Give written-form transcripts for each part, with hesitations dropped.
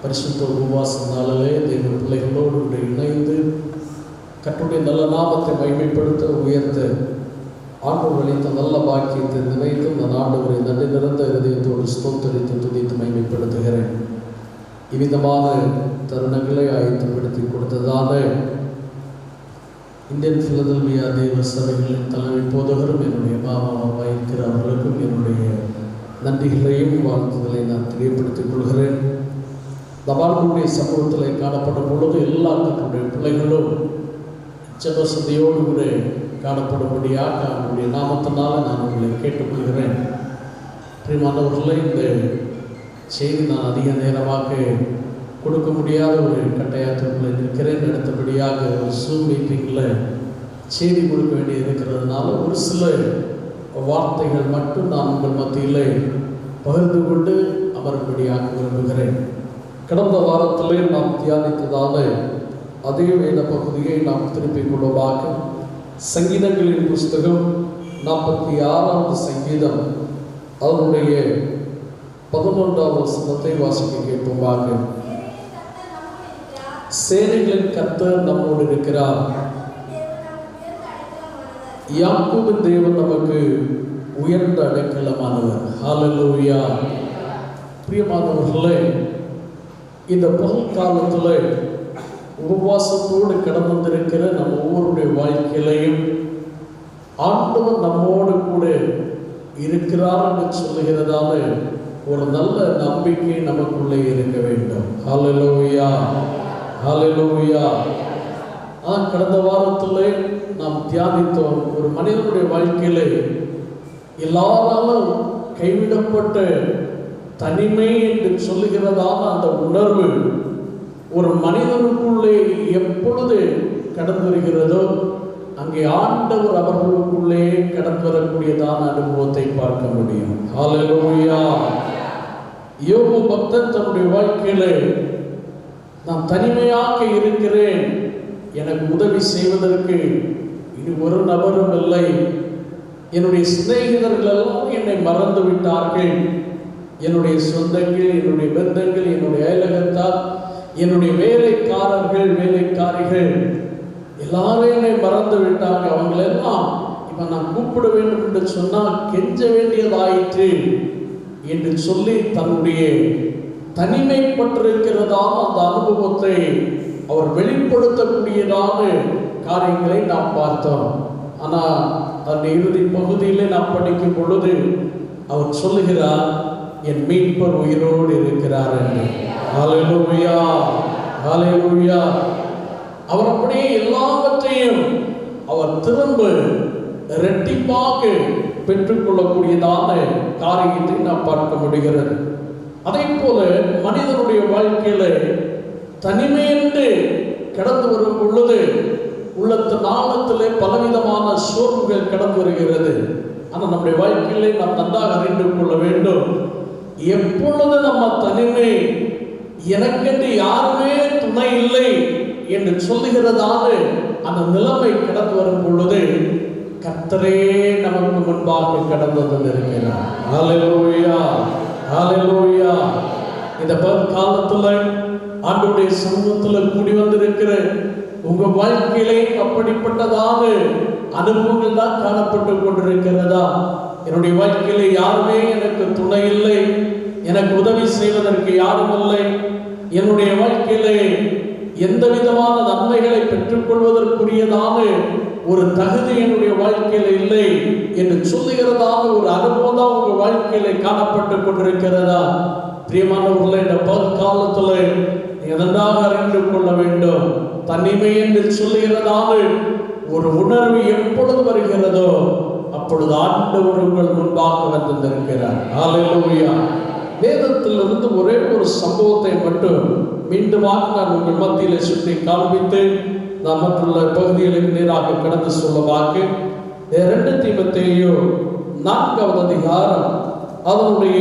பரிசுத்த உபவாச நாளிலே தெய்வ பிள்ளைகளோடு இணைந்து கர்த்தருடைய நல்ல நாமத்தை மகிமைப்படுத்த உயர்த்த ஆண்டவர் அளித்த நல்ல பாக்கியத்தை நினைத்து நான் ஆண்டவரை நன்றி நிறைந்த இதயத்தோடு ஸ்தோத்தரித்து துதித்து மகிமைப்படுத்துகிறேன். இவ்விதமான தருணங்களை ஆயத்தப்படுத்தி கொடுத்ததான இந்தியன் பிலதெல்பியா தேவ சபைகளின் தலைமை போதகரும் என்னுடைய மாமாவாக இருக்கிற அவர்களுக்கும் என்னுடைய நன்றிகளையும் வாழ்த்துக்களை நான் தெரியப்படுத்திக் கொள்கிறேன். தபால்களுடைய சமூகத்தில் காணப்படும் பொழுது எல்லா கர்த்தருடைய பிள்ளைகளும் ஜெபசதியோடு கூட காணப்படும்படியாக அவருடைய நாமத்தினால் நான் உங்களை கேட்டுக்கொள்கிறேன். பிரியமானவர்களே, இந்த செய்தி நான் அதிக நேரமாக கொடுக்க முடியாத ஒரு கட்டாயத்திற்குள்ளே இருக்கிறேன். அடுத்தபடியாக ஒரு Zoom மீட்டிங்கில் செய்தி கொடுக்க வேண்டி இருக்கிறதுனால ஒரு சில வார்த்தைகள் மட்டும் நான் உங்கள் மத்தியில் பகிர்ந்து கொண்டு அமரும்படியாக விரும்புகிறேன். கடந்த வாரத்திலே நாம் தியானித்ததான அதே வேத பகுதியை நாம் திருப்பிக் கொள்வதாக சங்கீதங்களின் புஸ்தகம் 46வது சங்கீதம் அதனுடைய 11வது வசனத்தை வாசிக்க கேட்போமாக. சேனைகளின் கர்த்தர் நம்மோடு இருக்கிறார், யாக்கோபின் தேவன் நமக்கு உயர்ந்த அடைக்கலமானவர். ஹல்லேலூயா. பிரியமானவர்களே, இந்த பகல் காலத்தில் உபவாசத்தோடு கடந்து வந்திருக்கிற நம்ம ஒவ்வொருடைய வாழ்க்கையிலையும் ஆண்டவர் நம்மோடு கூட இருக்கிறார் என்று சொல்லுகிறதால ஒரு நல்ல நம்பிக்கை நமக்குள்ளே இருக்க வேண்டும். ஹல்லேலூயா, ஹல்லேலூயா. கடந்த வாரத்தில் நாம் தியானித்தோம், ஒரு மனிதனுடைய வாழ்க்கையில எல்லாராலும் கைவிடப்பட்ட தனிமை என்று சொல்லுகிறதான அந்த உணர்வு ஒரு மனிதனுக்குள்ளே எப்பொழுது கடந்து வருகிறதோ அங்கே ஆண்டவர் அவர்களுக்குள்ளே கடந்து வரக்கூடியதான அனுபவத்தை பார்க்க முடியும். ஹல்லேலூயா. யோபு பக்தன் தன்னுடைய வாழ்க்கையில நான் தனிமையாக இருக்கிறேன், எனக்கு உதவி செய்வதற்கு இனி ஒரு நபரும் இல்லை, என்னுடைய சிநேகிதர்கள் எல்லாம் என்னை மறந்து விட்டார்கள், என்னுடைய சொந்தங்கள், என்னுடைய பந்தங்கள், என்னுடைய அயலகத்தார், என்னுடைய வேலைக்காரர்கள் வேலைக்காரிகள் எல்லாரும் என்னை மறந்து விட்டாங்க, அவங்களெல்லாம் இப்ப நான் கூப்பிட வேண்டும் என்று சொன்னால் கெஞ்ச வேண்டியதாயிற்று என்று சொல்லி தன்னுடைய தனிமைப்பட்டிருக்கிறதான அந்த அனுபவத்தை அவர் வெளிப்படுத்தக்கூடியதான காரியங்களை நாம் பார்த்தோம். ஆனால் அந்த இறுதி பகுதியிலே நாம் படிக்கும் பொழுது அவர் சொல்லுகிறார், என் மீட்பர் உயிரோடு இருக்கிறார் என்று. ஹல்லேலூயா, ஹல்லேலூயா. அவர் அப்படியே எல்லாவற்றையும் அவர் திரும்ப இரட்டிப்பாக பெற்றுக்கொள்ளக்கூடியதான காரியத்தை நாம் பார்க்க முடிகிறது. அதே போல மனிதனுடைய வாழ்க்கையில தனிமை என்று கடந்து வரும் பொழுது உள்ளத்து நாளத்திலே பலவிதமான சோர்வுகள் கடந்து வருகிறது. ஆனால் நம்முடைய வாழ்க்கையிலே நாம் நன்றாக அறிந்து கொள்ள வேண்டும், எப்பொழுது நம்ம தனிமை, எனக்கென்று யாருமே துணை இல்லை என்று சொல்லுகிறதான அந்த நிலைமை கடந்து வரும் பொழுது கர்த்தரே நமக்கு முன்பாக கடந்து வந்திருக்கிறார். ஹல்லேலூயா, ஹல்லேலூயா. இந்த காலத்துல ஆண்டவருடைய சமூகத்தில் கூடி வந்திருக்கிற உங்க வாழ்க்கையிலே அப்படிப்பட்டதான அனுபவங்கள் தான் காணப்பட்டு கொண்டிருக்கிறதா? என்னுடைய வாழ்க்கையில யாருமே எனக்கு துணை இல்லை, எனக்கு உதவி செய்வதற்கு யாரும் இல்லை, என்னுடைய வாழ்க்கையிலே எந்த விதமான நன்மைகளை பெற்றுக்கொள்வதற்குரியதான ஒரு தகுதி என்னுடைய வாழ்க்கையில இல்லை என்று சொல்லுகிறதான ஒரு அனுபவம் தான் உங்க வாழ்க்கையில காணப்பட்டு கொண்டிருக்கிறதா? பிரியமானவர்களே, இந்த காலத்துல எதனாக அறிந்து கொள்ள வேண்டும், தனிமை என்று சொல்லுகிறதான ஒரு உணர்வு எப்பொழுது வருகிறதோ அப்பொழுது ஆண்டவர் உங்கள் முன்பாக வந்திருக்கிறார். ஹல்லேலூயா. வேதத்திலிருந்து ஒரே ஒரு சம்பவத்தை மட்டும் மீண்டுமாக நான் உங்கள் மத்தியிலே சுற்றி காண்பித்து நான் மற்றுள்ள பகுதிகளுக்கு நேராக கடந்து சொல்லவாக்க 2 தீமோத்தேயு 4வது அதிகாரம் அதனுடைய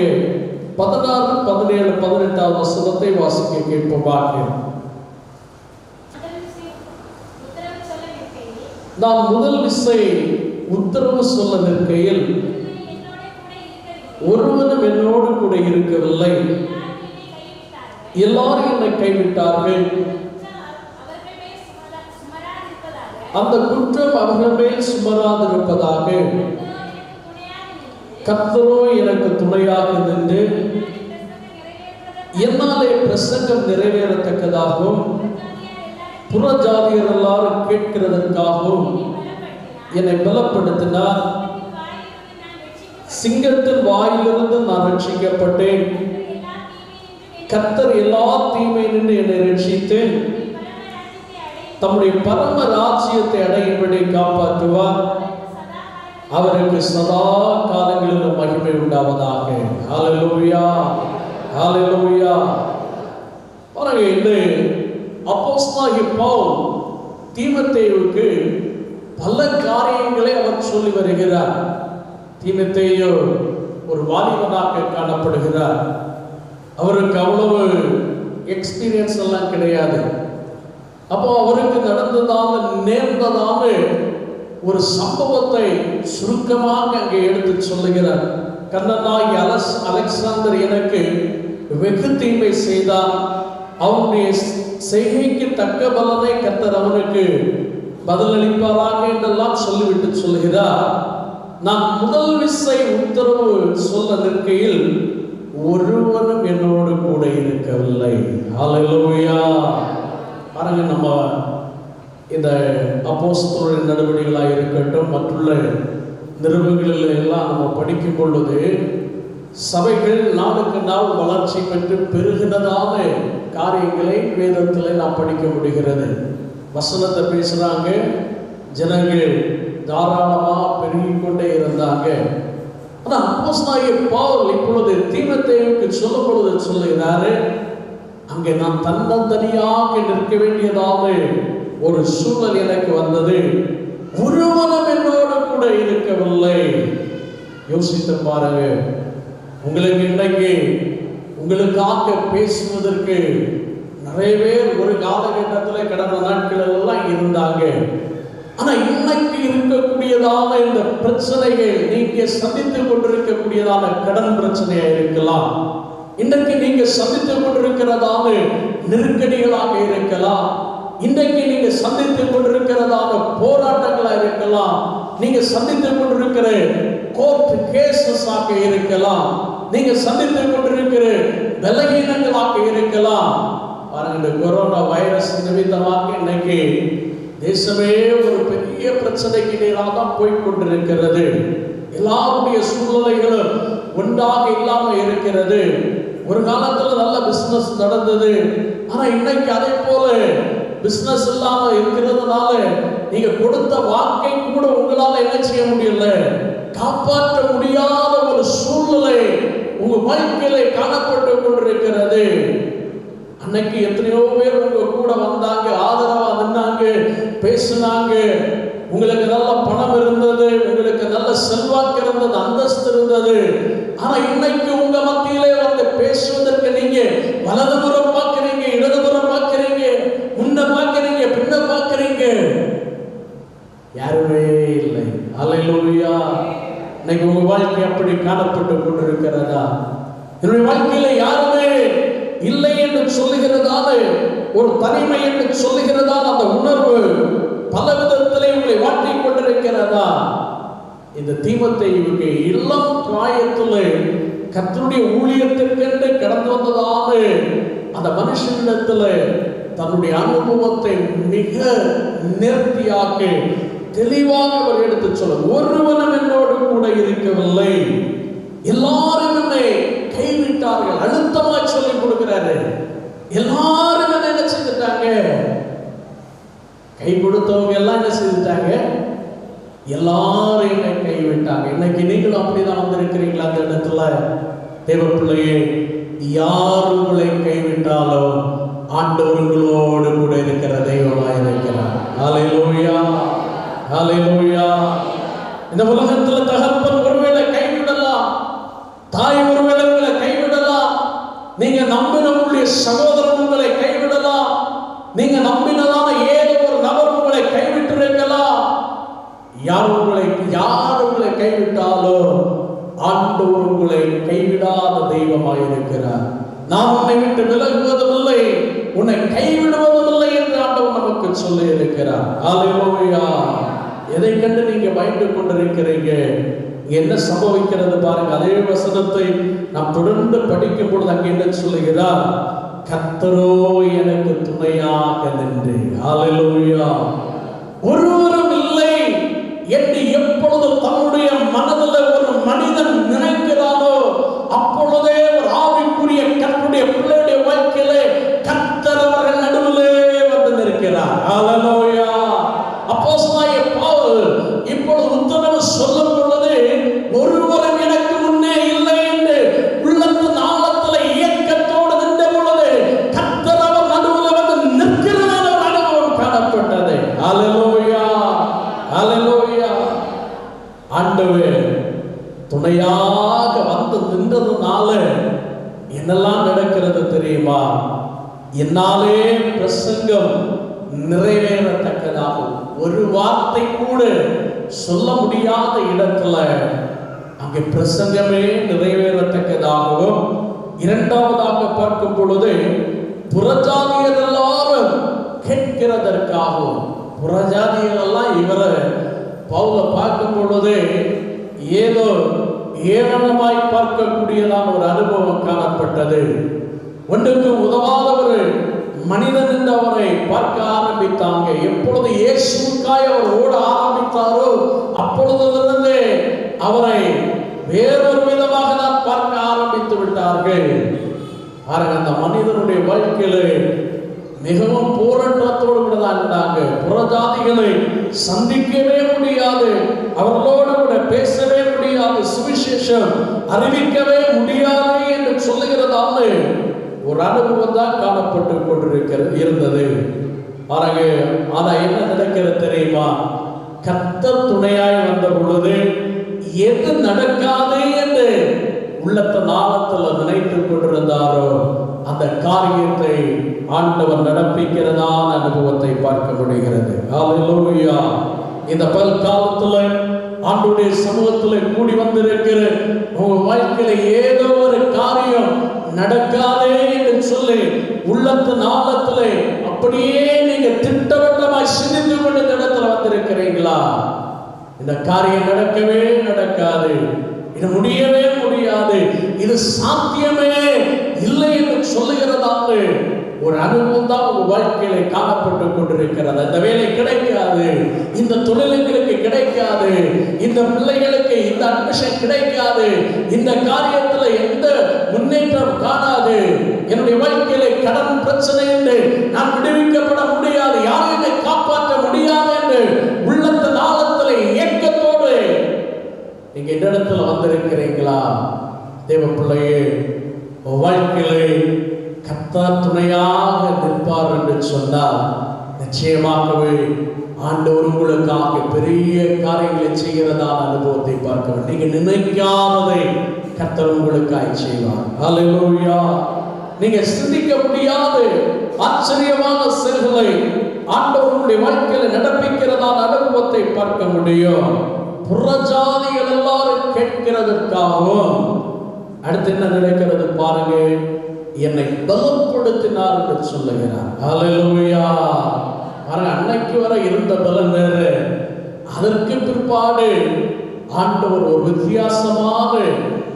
16, 17, 18 வசனத்தை வாசிக்க கேட்போமாக. நான் முதல் விசை உத்தரவு சொல்ல நிற்கையில் ஒருவனும் என்னோடு கூட இருக்கவில்லை, எல்லாரும் என்னை கைவிட்டார்கள். அந்த குற்றம் அவர்கள் மேல் சுமராதிருப்பதாக. கர்த்தரோ எனக்கு துணையாக நின்று என்னாலே பிரசங்கம் நிறைவேறத்தக்கதாகவும் புறஜாதியர் எல்லாரும் கேட்கிறதற்காகவும் என்னை பலப்படுத்தினார். சிங்கத்தின் வாயிலிருந்து நான் ரட்சிக்கப்பட்டேன். கர்த்தர் எல்லா தீமையிலிருந்து என்னை ரட்சித்து தம்முடைய பரம ராஜ்யத்தை அடையும்படி காப்பாற்றுவார். அவருக்கு சதா காலங்களிலும் மகிமை உண்டாவதாக. ஹல்லேலூயா, ஹல்லேலூயா. பாருங்க, இந்த அப்போஸ்தலனாகிய பவுல் தீமோத்தேயுவுக்கு பல காரியங்களை அவர் சொல்லி வருகிறார். தீமோத்தேயு ஒரு வாலிபனாக காணப்படுகிறார். அவருக்கு அவ்வளவு எக்ஸ்பீரியன்ஸ் எல்லாம் கிடையாது. அப்போ அவருக்கு நேர்ந்ததான ஒரு சம்பவத்தை சுருக்கமாக அங்கே எடுத்து சொல்லுகிறார். கர்ணனாகி அலெக்சாந்தர் எனக்கு வெகு தீமை செய்தான். அவனுடைய செய்கைக்கு தக்க பலனை கர்த்தர் அவனுக்கு பதிலளிப்பாராக என்றெல்லாம் சொல்லிவிட்டு சொல்லுகிறார். நான் முதல் விசை உத்தரவு சொல்ல நிற்கையில் ஒருவனும் என்னோடு கூட இருக்கவில்லை. ஹல்லேலூயா. பாருங்க, நம்ம இந்த அப்போஸ்தலரின் நடவடிக்கைகளாக இருக்கட்டும், மற்றுள்ள நிருபங்களில் எல்லாம் நம்ம படிக்கும் பொழுது சபைகள் நாளுக்கு நாள் வளர்ச்சி பெற்று பெருகினதான காரியங்களை வேதத்தில் நாம் படிக்க முடிகிறது. வசனத்தை பேசுறாங்க, ஜனங்கள் தாராளமாக பெருகிக் கொண்டே இருந்தாங்க. ஆனால் அப்போஸ்தலனாகிய பவுல் இப்பொழுது தீமோத்தேயுவுக்கு சொல்லும் பொழுது சொல்லுகிறாரு, அங்கே நான் தன்னந்தனியாக நிற்க வேண்டியதான ஒரு சூழல் எனக்கு வந்தது. ஒருவனும் என்னோடு கூட இருக்கவில்லை. யோசித்து பாருங்க, உங்களுக்கு இன்னைக்கு உங்களுக்காக பேசுவதற்கு நிறைய பேர் ஒரு காலகட்டத்தில் கடந்த நாட்கள் எல்லாம் இருந்தாங்க. ஆனா இன்னைக்கு இருக்கக்கூடியதான இந்த பிரச்சனைகள், நீங்க சந்தித்துக் கொண்டிருக்கக்கூடியதான கடன் பிரச்சனையா இருக்கலாம், இன்றைக்கு நீங்க சந்தித்துக் கொண்டிருக்கிறதான நெருக்கடிகளாக இருக்கலாம், இன்றைக்கு நீங்க சந்தித்துக் கொண்டிருக்கிறதான போராட்டங்களா இருக்கலாம், நீங்க சந்தித்துக் கொண்டிருக்கிற கோர்ட் கேசஸ் ஆக இருக்கலாம், நீங்க சந்தித்துக் கொண்டிருக்கிற பலகீனங்களாக இருக்கலாம். பாருங்க, கொரோனா வைரஸ் நிமித்தமாக இன்னைக்கு தேசமே ஒரு பெரிய பிரச்சனைக்கு நேராக தான் போய்கொண்டிருக்கிறது. எல்லாருடைய சூழ்நிலைகளும் ஒன்றாக இல்லாம இருக்கிறது. ஒரு காலத்துல நல்ல பிசினஸ் நடந்தது, ஆனா இன்னைக்கு அதே போல பிசினஸ் இல்லாம இருக்கிறதுனால நீங்க கொடுத்த வாக்கை கூட உங்களால என்ன செய்ய முடியல, காப்பாற்ற முடியாத ஒரு சூழ்நிலை உங்க வாழ்க்கையில காணப்பட்டு கொண்டிருக்கிறது. அன்னைக்கு எத்தனையோ பேர் உங்க கூட வந்தாங்க, ஆதரவா நின்னாங்க, பேசினாங்க. உங்களுக்கு நல்ல பணம் இருந்தது, உங்களுக்கு நல்ல செல்வாக்கு இருந்தது, அந்தஸ்து இருந்தது. ஆனா இன்னைக்கு உங்க மத்தியிலே வந்து பேசுவதற்கு நீங்க வலதுபுறம் பார்க்கிறீங்க, இடதுபுறம் பார்க்கிறீங்க, முன்ன பார்க்கிறீங்க, பின்ன பார்க்கிறீங்க, யாருமே இல்லை. ஹல்லேலூயா. இன்னைக்கு உங்க வாழ்க்கை அப்படி காணப்பட்டு கொண்டிருக்கிறதா? என்னுடைய வாழ்க்கையில யாருமே இல்லை என்று சொல்லுகிறதால, ஒரு தனிமை என்று சொல்லுகிறதால அந்த உணர்வு பல விதத்திலே உங்களை வாட்டிக் கொண்டிருக்கிறதா? இந்த தீமோத்தேயுவுக்கு இளம் பிராயத்திலே கர்த்தருடைய ஊழியத்திற்கென்று கடந்து வந்ததான அந்த மனுஷனிடத்துல தன்னுடைய அனுபவத்தை மிக நேர்த்தியாக தெளிவாக அவர் எடுத்து சொல்ல, ஒருவனும் என்னோடு கூட இருக்கவில்லை, எல்லாரும் என்னை கைவிட்டார்கள். அழுத்தமா சொல்லி கொடுக்கிறாரு. எல்லாரும் என்ன செஞ்சுட்டாங்க? கை கொடுத்தவங்க எல்லாம் என்ன செஞ்சுட்டாங்க? எல்லாரும் என்னை கைவிட்டாங்க. இன்னைக்கு நீங்களும் அப்படிதான் வந்திருக்கிறீங்களா? அந்த இடத்துல தேவ பிள்ளையே, யார் உங்களை கைவிட்டாலோ ஆண்டவர் உங்களோடு கூட இருக்கிற தெய்வமாய் இருக்கிறார். ஹல்லேலூயா, ஹல்லேலூயா. இந்த உலகத்துல தகப்பன் ஒருவேளை கைவிடலாம், தாய் ஒருவேளை உங்களை கைவிடலாம், நீங்க நம்பின உங்களுடைய சகோதரன் உங்களை கைவிடலாம், நீங்க நம்பினதான ஏதோ ஒரு நபர் உங்களை கைவிட்டு இருக்கலாம். யார் உங்களை கைவிட்டாலோ ஆண்டவர் உங்களை கைவிடாத தெய்வமாய் இருக்கிறார். நான் உன்னை விட்டு விலகுவதும் இல்லை, உன்னை கைவிடுவதும் இல்லை என்று ஆண்டவர் நமக்கு சொல்லி இருக்கிறார். ஹல்லேலூயா. எதை கண்டு நீங்க பயந்து கொண்டிருக்கிறீங்க? என்ன சம்பவிக்கிறது பாருங்க. அதே வசனத்தை நாம் தொடர்ந்து படிக்கும் பொழுது அங்கே என்ன சொல்லுகிறார்? கர்த்தரோ எனக்கு துணையாக நின்று. ஹல்லேலூயா. ஒருவரும் இல்லை என்று எப்பொழுது தன்னுடைய மனதில் ஒரு மனிதன் நினைக்கிறானோ அப்பொழுதே ஒரு ஆவிக்குரிய கர்த்தருடைய பிள்ளையுடைய வாழ்க்கையிலே கர்த்தர் அவர்கள் நடுவிலே வந்து நிற்கிறார். ஹல்லேலூயா. அப்போஸ்தலனாகிய பவுல் இப்பொழுது உத்தரவு சொல்லும் பொழுது ஒருவரும் எனக்கு முன்னே இல்லை என்று உள்ளத்தின் ஆழத்தில் இயக்கத்தோடு நின்ற பொழுது கர்த்தர் அவர் நடுவில் வந்து நிற்கிறதான ஒரு அனுபவம் காணப்பட்டது. ஹல்லேலூயா. ஹல்லேலூயா. ஆண்டவர் துணையாக வந்து நின்றதுனால என்னெல்லாம் நடக்கிறது தெரியுமா? என்னாலே பிரசங்கம் நிறைவேறத்தக்கதாகும். ஒரு வார்த்தை கூட சொல்ல முடியாத இடத்துல அங்கே பிரசங்கமே நிறைவேறத்தக்கதாகவும், இரண்டாவதாக பார்க்கும் பொழுது புறஜாதியர் எல்லாரும் கேட்கிறதற்காகவும். புறஜாதியர் எல்லாம் இவரை பவுலை பார்க்கும் பொழுது ஏதோ ஏளனமாய் பார்க்கக்கூடியதான ஒரு அனுபவம் காணப்பட்டது. ஒன்றுக்கு உதவாத ஒரு மனிதன் என்று அவரை பார்க்க ஆரம்பித்தாங்க. எப்பொழுது இயேசுவுக்காய் அவர் ஓட ஆரம்பித்தாரோ அப்பொழுதிலிருந்து அவரை வேறொரு விதமாக தான் பார்க்க ஆரம்பித்து விட்டார்கள். அந்த மனிதனுடைய வாழ்க்கையில மிகவும் போராட்டத்தோடு கூட தான் இருந்தாங்க. புறஜாதிகளை சந்திக்கவே முடியாது, அவர்களோடு கூட பேசவே முடியாது, சுவிசேஷம் அறிவிக்கவே முடியாது என்று சொல்லுகிறதால ஒரு அனுபவம் தான் காணப்பட்டு இருந்தது. ஆனா என்ன நடக்கிறது தெரியுமா? கர்த்தர் துணையாய் வந்த பொழுது எது நடக்காது என்று உள்ளத்தின் ஆழத்தில் நினைத்துக் கொண்டிருந்தாரோ அந்த காரியத்தை ஆண்டவர் நடப்பிக்கிறதான அனுபவத்தை பார்க்க முடிகிறது. ஹல்லேலூயா. இந்த பல்காலத்துல ஆண்டவருடைய சமூகத்துல கூடி வந்திருக்கிற உங்க வாழ்க்கையில ஏதோ ஒரு காரியம் நடக்காதே என்று சொல்லி உள்ளத்தின் ஆழத்துல அப்படியே நீங்க திட்டவட்டமாய் சிந்தித்து கொண்டு இந்த இடத்துல வந்திருக்கிறீங்களா? இந்த காரியம் நடக்கவே நடக்காது, இது முடியவே முடியாது, இது சாத்தியமே இல்லை என்று சொல்லுகிறதால ஒரு அனுபவம் தான் உங்க வாழ்க்கையில காணப்பட்டு கொண்டிருக்கிறது. இந்த வேலை கிடைக்காது, இந்த தொழில்களுக்கு கிடைக்காது, இந்த பிள்ளைகளுக்கு இந்த அட்மிஷன் கிடைக்காது, இந்த காரியத்துல எந்த முன்னேற்றம் காணாது, என்னுடைய வாழ்க்கையில கடன் பிரச்சனை என்று நான் விடுவிக்கப்பட முடியாது, யாரும் என்னை காப்பாற்ற முடியாது என்று உள்ளத்தின் ஆழத்துல இயக்கத்தோடு நீங்க இந்த இடத்துல வந்திருக்கிறீங்களா? தேவ பிள்ளையே, வாழ்க்கையிலே கர்த்தர் துணையாக நிற்பார் என்று சொன்னால் நிச்சயமாகவே ஆண்டவர் உங்களுக்காக பெரிய காரியங்களை செய்கிறதான அனுபவத்தை பார்க்க வேண்டும். நீங்க நினைக்காததை கர்த்தர் உங்களுக்காக செய்வார். ஹல்லேலூயா. நீங்க சிந்திக்க முடியாத ஆச்சரியமான செயல்களை ஆண்டவருடைய வாழ்க்கையில நடப்பிக்கிறதான அனுபவத்தை பார்க்க முடியும். புறஜாதிகள் எல்லாரும் கேட்கிறதற்காகவும் அடுத்து என்ன நடக்கிறது பாருங்க, என்னை பலப்படுத்தினார் என்று சொல்லுகிறார். ஹல்லேலூயா. அன்னைக்கு வரை இருந்த பலன் வேறு, அதற்கு பிற்பாடு ஆண்டவர் ஒரு வித்தியாசமான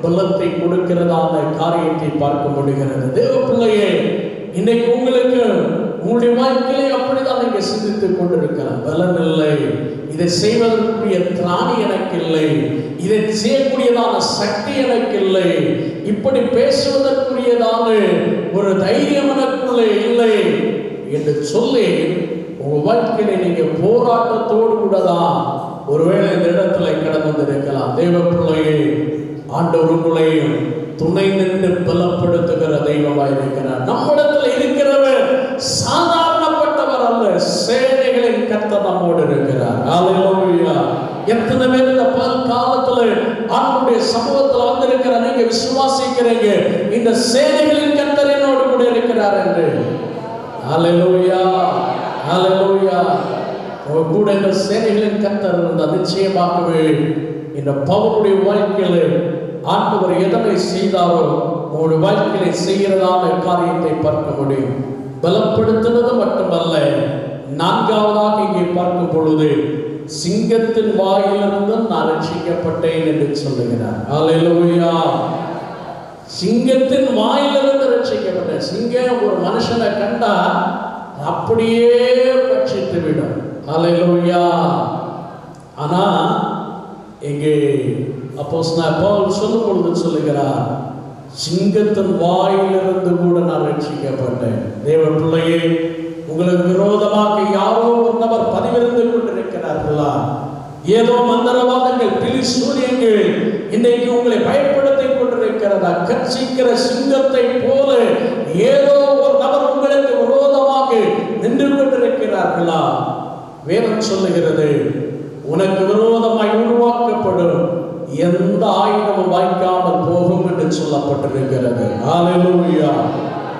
பலத்தை கொடுக்கிறதான காரியத்தை பார்க்க முடிகிறது. தேவ பிள்ளையே, இன்னைக்கு உங்களுக்கு உங்களுடைய வாழ்க்கையை அப்படிதான் நீங்க சிந்தித்துக் கொண்டிருக்கிறார். பலன் இல்லை, இதை செய்வதற்குரிய திராணி எனக்கு இல்லை, இதை செய்யக்கூடியதான சக்தி எனக்கு இல்லை, இப்படி பேசுவதற்குரியதான ஒரு தைரியம் எனக்குள்ளே இல்லை என்று சொல்லி உங்க வாழ்க்கையில நீங்க போராட்டத்தோடு கூட தான் ஒருவேளை இந்த இடத்துல கடந்து வந்திருக்கலாம். தேவ பிள்ளையே, ஆண்டவர் உங்களையும் துணை நின்று பலப்படுத்துகிற தெய்வமாய் இருக்கிறார். நம்மிடத்துல இருக்கிறவர் சாதாரணப்பட்டவர் அல்ல, சேனைகளின் கர்த்தர் நம்மோடு இருக்கிறார். ஹல்லேலூயா. எத்தனை பேர் இந்த காலத்துல ஆண்டவருடைய சமூகத்துல வந்திருக்கிற நீங்க விசுவாசிக்கிறீங்க இந்த சேனைகளின் கர்த்தர் என்னோடு கூட இருக்கிறார் என்று? ஹல்லேலூயா. ஹல்லேலூயா. கூட இந்த சேனைகளின் கர்த்தர் இருந்தால் நிச்சயமாகவே இந்த பவுலுடைய வாழ்க்கையில ஆண்டவர் எதனை செய்தாரோ உங்களுடைய வாழ்க்கையை செய்கிறதான காரியத்தை பார்க்க முடியும். பலப்படுத்தினது மட்டுமல்ல, நான்காவதாக இங்கே பார்க்கும் பொழுது சிங்கத்தின் வாயிலிருந்து நான் ரட்சிக்கப்பட்டேன் என்று சொல்லுகிறார். அல்லேலூயா. சிங்கத்தின் வாயிலிருந்து ரட்சிக்கப்பட்டேன். சிங்கம் ஒரு மனுஷனை கண்டா அப்படியே பட்சித்து விடும். அல்லேலூயா. ஆனா இங்கே அப்போஸ்தலனாகிய பவுல் சொல்லும் பொழுது சொல்லுகிறார், சிங்கத்தின் வாயிலிருந்து கூட நான் ரட்சிக்கப்பட்டேன். தேவ பிள்ளையே, உங்களுக்கு விரோதமாக யாரோ ஒரு நபர் பதிவிருந்து கொண்டிருக்கிறார்களா? ஏதோ மந்திரவாதங்கள், பிலி சூரியங்கள் இன்றைக்கு உங்களை பயப்படுத்தி கொண்டிருக்கிறதா? கர்ச்சிக்கிற சிங்கத்தை போல ஏதோ ஒரு நபர் உங்களுக்கு விரோதமாக நின்று கொண்டிருக்கிறார்களா? வேதம் சொல்லுகிறது, உனக்கு விரோதமாய் உருவாக்கப்படும் எந்த ஆயுதமும் வாய்க்காமல் போகும் என்று சொல்லப்பட்டிருக்கிறது. ஹல்லேலூயா.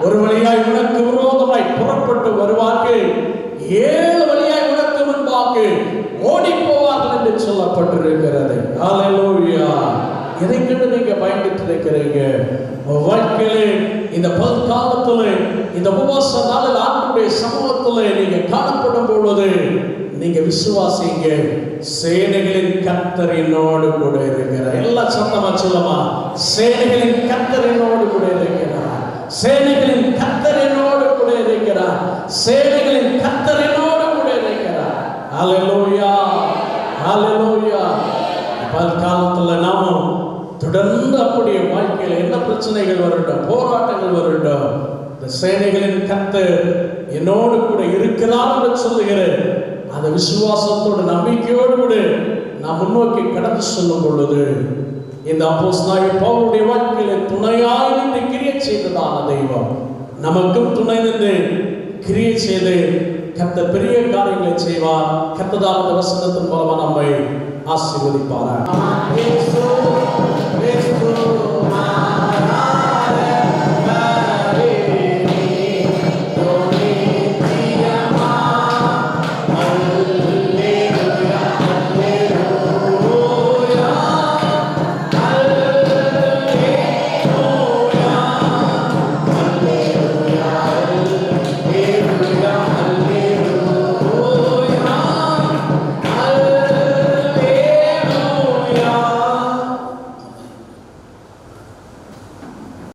ஒரு வழியாய் உனக்கு விரோதமாய் புறப்பட்டு வருவார்கள், 7 வழியாய் உனக்கு முன்பாக ஓடி போவார்கள் என்று சொல்லப்பட்டிருக்கிறது. ஹல்லேலூயா. எதை கண்டு நீங்க பயந்துட்டு இருக்கிறீங்க? வாழ்க்கையிலே இந்த பல்காலத்துல இந்த உபவாச நாளில் ஆண்டவருடைய சமூகத்துல நீங்க காணப்படும் பொழுது நீங்க விசுவாசிங்க, சேனைகளின் கர்த்தர் என்னோடு கூட இருக்கிறார். எல்லாம் சத்தமா சொல்லமா, சேனைகளின் கர்த்தர் என்னோடு கூட இருக்கிறார். சேனைகளின் கர்த்தர் என்னோடு கூட இருக்கிறார். சேனைகளின் கர்த்தர் என்னோடு கூட இருக்கிறார். ஹல்லேலூயா. ஹல்லேலூயா. பல்காலத்துல நாமும் தொடர்ந்து அப்படியே வாழ்க்கையில என்ன பிரச்சனைகள் வரட்டும், போராட்டங்கள் வரட்டும், இந்த சேனைகளின் கர்த்தர் என்னோடு கூட இருக்கிறார் என்று சொல்லுகிறேன். அந்த விசுவாசத்தோடு நம்பிக்கையோடு கூட நாம் முன்னோக்கி கடந்து செல்லும் பொழுது இந்த அப்போஸ்தலனாகிய பவுலுடைய வாழ்க்கையில துணையாய் நின்று கிரியை செய்ததான தெய்வம் நமக்கும் துணை நின்று கிரியை செய்து கர்த்தர் பெரிய காரியங்களை செய்வார். கர்த்தர் அந்த வசனத்தின் மூலமா நம்மை ஆசீர்வதிப்பார்.